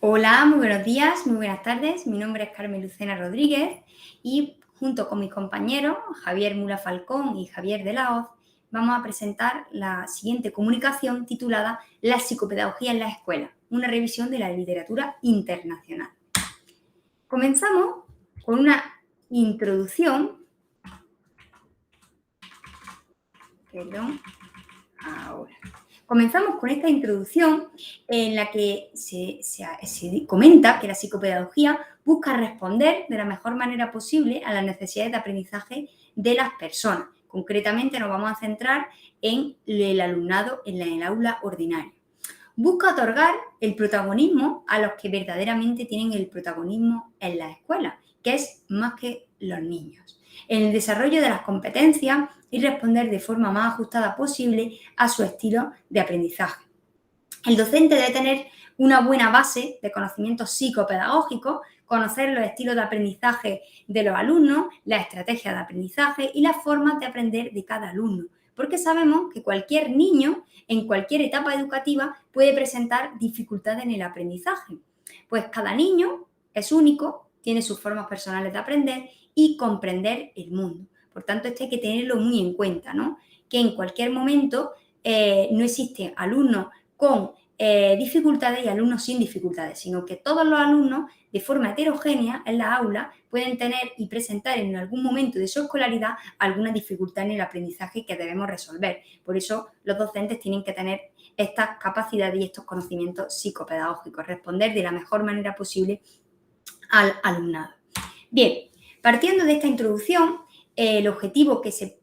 Hola, muy buenos días, muy buenas tardes. Mi nombre es Carmen Lucena Rodríguez y junto con mis compañeros Javier Mula Falcón y Javier de la Hoz vamos a presentar la siguiente comunicación titulada La psicopedagogía en las escuelas, una revisión de la literatura internacional. Comenzamos con una introducción. Comenzamos con esta introducción en la que se comenta que la psicopedagogía busca responder de la mejor manera posible a las necesidades de aprendizaje de las personas. Concretamente nos vamos a centrar en el alumnado en el aula ordinaria. Busca otorgar el protagonismo a los que verdaderamente tienen el protagonismo en la escuela, que es más que los niños, en el desarrollo de las competencias y responder de forma más ajustada posible a su estilo de aprendizaje. El docente debe tener una buena base de conocimientos psicopedagógicos, conocer los estilos de aprendizaje de los alumnos, las estrategias de aprendizaje y las formas de aprender de cada alumno, porque sabemos que cualquier niño en cualquier etapa educativa puede presentar dificultades en el aprendizaje, pues cada niño es único, tiene sus formas personales de aprender y comprender el mundo. Por tanto, esto hay que tenerlo muy en cuenta, ¿no? Que en cualquier momento no existen alumnos con dificultades y alumnos sin dificultades, sino que todos los alumnos, de forma heterogénea en la aula, pueden tener y presentar en algún momento de su escolaridad alguna dificultad en el aprendizaje que debemos resolver. Por eso los docentes tienen que tener estas capacidades y estos conocimientos psicopedagógicos, responder de la mejor manera posible al alumnado. Bien, partiendo de esta introducción, el objetivo que se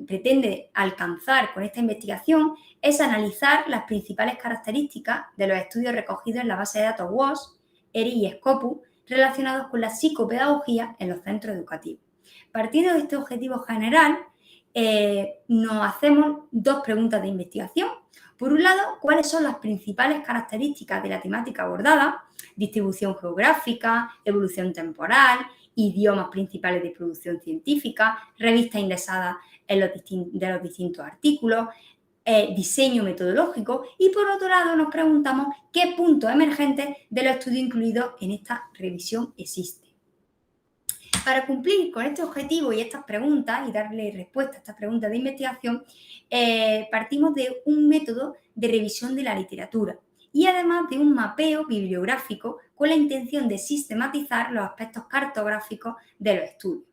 pretende alcanzar con esta investigación es analizar las principales características de los estudios recogidos en la base de datos WOS, ERI y Scopus relacionados con la psicopedagogía en los centros educativos. Partiendo de este objetivo general, nos hacemos dos preguntas de investigación. Por un lado, ¿cuáles son las principales características de la temática abordada? Distribución geográfica, evolución temporal, idiomas principales de producción científica, revistas indexadas de los distintos artículos, diseño metodológico y por otro lado nos preguntamos qué puntos emergentes de los estudios incluidos en esta revisión existen. Para cumplir con este objetivo y estas preguntas y darle respuesta a estas preguntas de investigación, partimos de un método de revisión de la literatura y además de un mapeo bibliográfico con la intención de sistematizar los aspectos cartográficos de los estudios.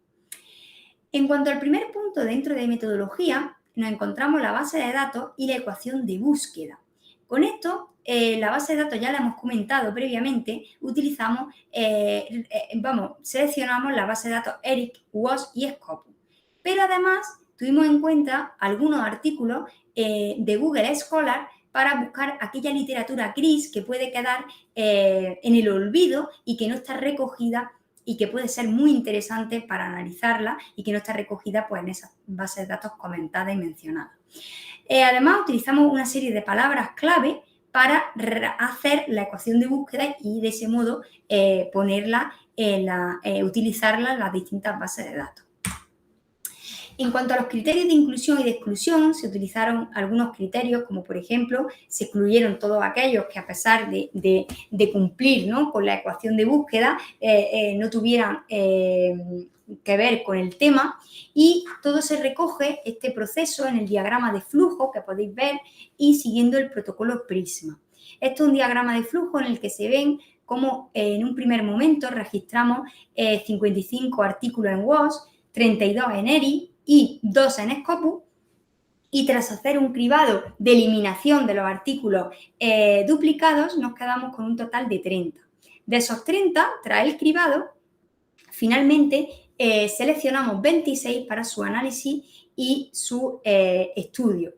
En cuanto al primer punto dentro de metodología, nos encontramos la base de datos y la ecuación de búsqueda. Con esto, la base de datos ya la hemos comentado previamente, seleccionamos la base de datos ERIC, WOS y Scopus. Pero además tuvimos en cuenta algunos artículos de Google Scholar para buscar aquella literatura gris que puede quedar en el olvido y que no está recogida y que puede ser muy interesante para analizarla y que no está recogida pues, en esas bases de datos comentadas y mencionadas. Además, utilizamos una serie de palabras clave para hacer la ecuación de búsqueda y de ese modo utilizarla en las distintas bases de datos. En cuanto a los criterios de inclusión y de exclusión, se utilizaron algunos criterios, como por ejemplo, se excluyeron todos aquellos que a pesar de cumplir, ¿no?, con la ecuación de búsqueda, no tuvieran que ver con el tema, y todo se recoge, este proceso, en el diagrama de flujo que podéis ver y siguiendo el protocolo PRISMA. Esto es un diagrama de flujo en el que se ven cómo en un primer momento registramos 55 artículos en WOS, 32 en ERI y 2 en Scopus, y tras hacer un cribado de eliminación de los artículos duplicados nos quedamos con un total de 30. De esos 30, tras el cribado, finalmente seleccionamos 26 para su análisis y su estudio.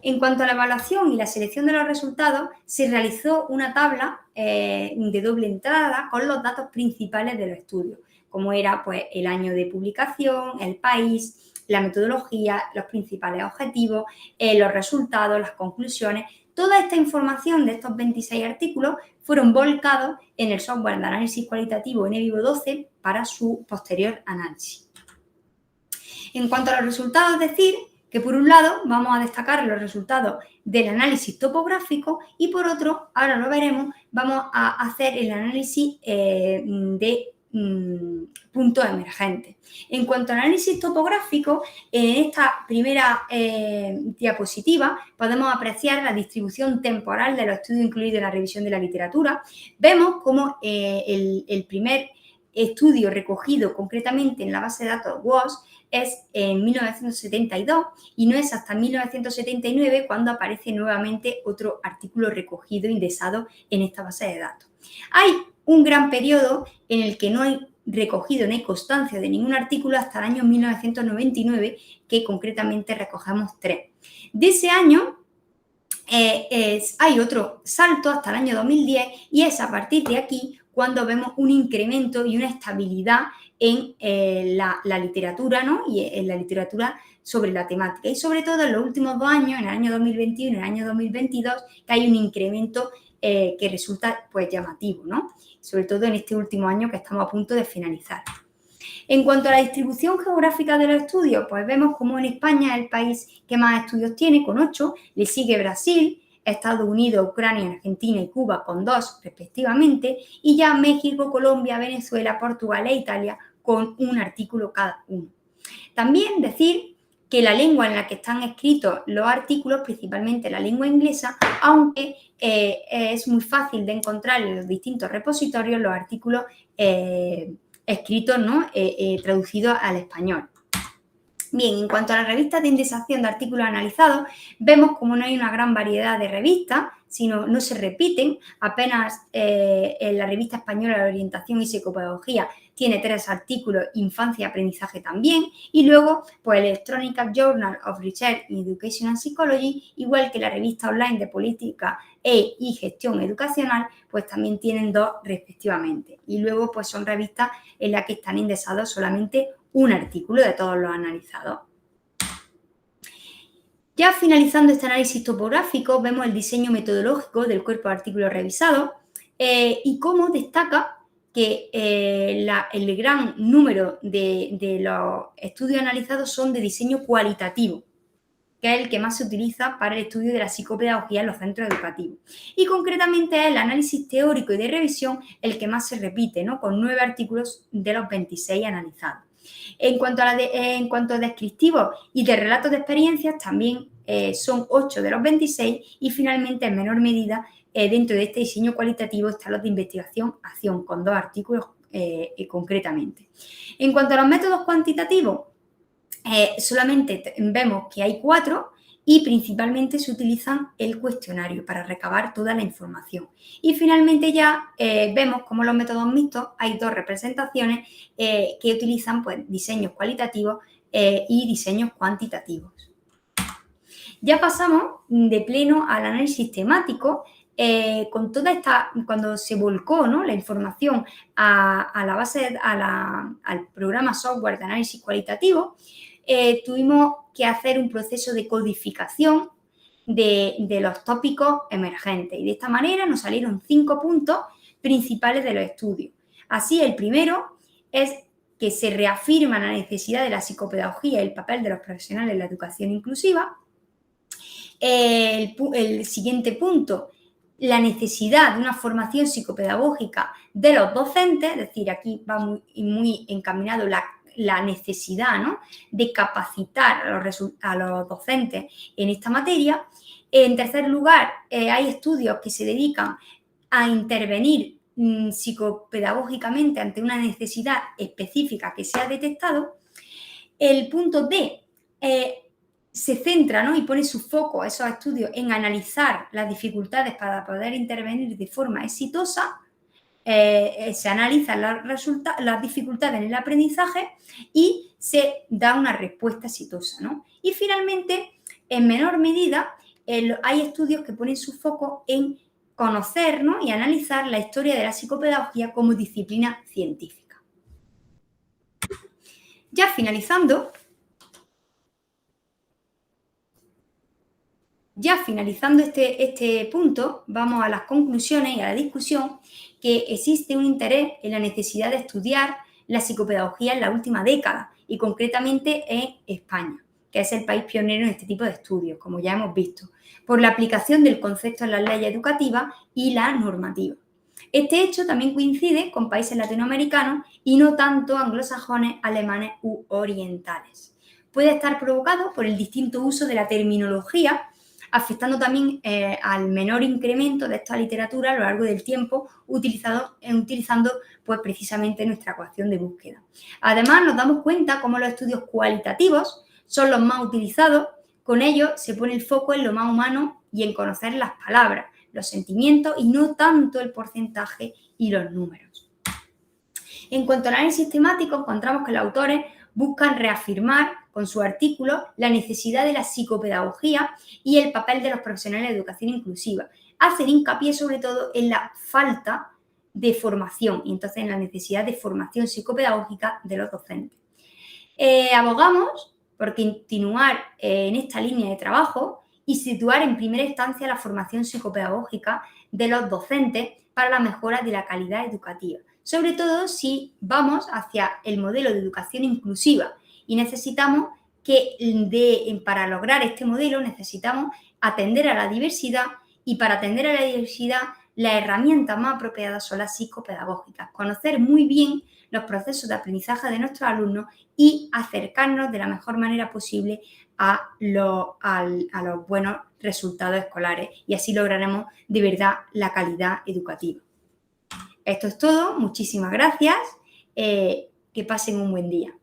En cuanto a la evaluación y la selección de los resultados, se realizó una tabla de doble entrada con los datos principales de los estudios, como era pues, el año de publicación, el país, la metodología, los principales objetivos, los resultados, las conclusiones. Toda esta información de estos 26 artículos fueron volcados en el software de análisis cualitativo NVivo 12 para su posterior análisis. En cuanto a los resultados, decir que por un lado vamos a destacar los resultados del análisis topográfico y por otro, ahora lo veremos, vamos a hacer el análisis de puntos emergentes. En cuanto al análisis topográfico, en esta primera diapositiva podemos apreciar la distribución temporal de los estudios incluidos en la revisión de la literatura. Vemos cómo el primer estudio recogido concretamente en la base de datos WOS es en 1972 y no es hasta 1979 cuando aparece nuevamente otro artículo recogido, indexado en esta base de datos. Hay un gran periodo en el que no hay recogido, no hay constancia de ningún artículo hasta el año 1999, que concretamente recogemos 3. De ese año hay otro salto hasta el año 2010 y es a partir de aquí cuando vemos un incremento y una estabilidad en la literatura, ¿no? Y en la literatura sobre la temática. Y sobre todo en los últimos 2 años, en el año 2021 y en el año 2022, que hay un incremento que resulta pues llamativo, ¿no? Sobre todo en este último año que estamos a punto de finalizar. En cuanto a la distribución geográfica de los estudios, pues vemos como en España es el país que más estudios tiene, con 8, le sigue Brasil, Estados Unidos, Ucrania, Argentina y Cuba con 2 respectivamente, y ya México, Colombia, Venezuela, Portugal e Italia con 1 artículo cada uno. También decir que la lengua en la que están escritos los artículos, principalmente la lengua inglesa, aunque es muy fácil de encontrar en los distintos repositorios los artículos escritos, ¿no? Traducidos al español. Bien, en cuanto a las revistas de indexación de artículos analizados, vemos como no hay una gran variedad de revistas, sino no se repiten. Apenas en la revista española de orientación y psicopedagogía tiene 3 artículos, infancia y aprendizaje también, y luego pues el Electronic Journal of Research in Education and Psychology, igual que la revista online de política y gestión educacional, pues también tienen 2 respectivamente. Y luego pues son revistas en las que están indexados solamente un artículo de todos los analizados. Ya finalizando este análisis topográfico, vemos el diseño metodológico del cuerpo de artículos revisados y cómo destaca que el gran número de los estudios analizados son de diseño cualitativo, que es el que más se utiliza para el estudio de la psicopedagogía en los centros educativos. Y concretamente es el análisis teórico y de revisión el que más se repite, ¿no? Con 9 artículos de los 26 analizados. En cuanto a descriptivos y de relatos de experiencias, también son 8 de los 26 y finalmente en menor medida dentro de este diseño cualitativo están los de investigación-acción con 2 artículos concretamente. En cuanto a los métodos cuantitativos, solamente vemos que hay 4 y principalmente se utilizan el cuestionario para recabar toda la información. Y finalmente ya vemos como los métodos mixtos hay 2 representaciones que utilizan pues, diseños cualitativos y diseños cuantitativos. Ya pasamos de pleno al análisis temático. Con toda esta, cuando se volcó, ¿no? La información a la base, al programa software de análisis cualitativo, tuvimos que hacer un proceso de codificación de los tópicos emergentes. Y de esta manera nos salieron 5 puntos principales de los estudios. Así, el primero es que se reafirma la necesidad de la psicopedagogía y el papel de los profesionales en la educación inclusiva. El siguiente punto, la necesidad de una formación psicopedagógica de los docentes, es decir, aquí va muy encaminado la necesidad, ¿no? De capacitar a los docentes en esta materia. En tercer lugar, hay estudios que se dedican a intervenir psicopedagógicamente ante una necesidad específica que se ha detectado. El punto D se centra, ¿no? Y pone su foco a esos estudios en analizar las dificultades para poder intervenir de forma exitosa. Se analizan las dificultades en el aprendizaje y se da una respuesta exitosa, ¿no? Y finalmente, en menor medida, hay estudios que ponen su foco en conocer, ¿no? Y analizar la historia de la psicopedagogía como disciplina científica. Ya finalizando este punto, vamos a las conclusiones y a la discusión, que existe un interés en la necesidad de estudiar la psicopedagogía en la última década y concretamente en España, que es el país pionero en este tipo de estudios, como ya hemos visto, por la aplicación del concepto en las leyes educativas y la normativa. Este hecho también coincide con países latinoamericanos y no tanto anglosajones, alemanes u orientales. Puede estar provocado por el distinto uso de la terminología, afectando también al menor incremento de esta literatura a lo largo del tiempo, utilizando pues, precisamente nuestra ecuación de búsqueda. Además, nos damos cuenta cómo los estudios cualitativos son los más utilizados. Con ello se pone el foco en lo más humano y en conocer las palabras, los sentimientos y no tanto el porcentaje y los números. En cuanto al análisis sistemático, encontramos que los autores buscan reafirmar con su artículo la necesidad de la psicopedagogía y el papel de los profesionales de educación inclusiva. Hacen hincapié sobre todo en la falta de formación y entonces en la necesidad de formación psicopedagógica de los docentes. Abogamos por continuar en esta línea de trabajo y situar en primera instancia la formación psicopedagógica de los docentes para la mejora de la calidad educativa, sobre todo si vamos hacia el modelo de educación inclusiva y necesitamos para lograr este modelo necesitamos atender a la diversidad y para atender a la diversidad las herramientas más apropiadas son las psicopedagógicas, conocer muy bien los procesos de aprendizaje de nuestros alumnos y acercarnos de la mejor manera posible a los buenos resultados escolares y así lograremos de verdad la calidad educativa. Esto es todo, muchísimas gracias, que pasen un buen día.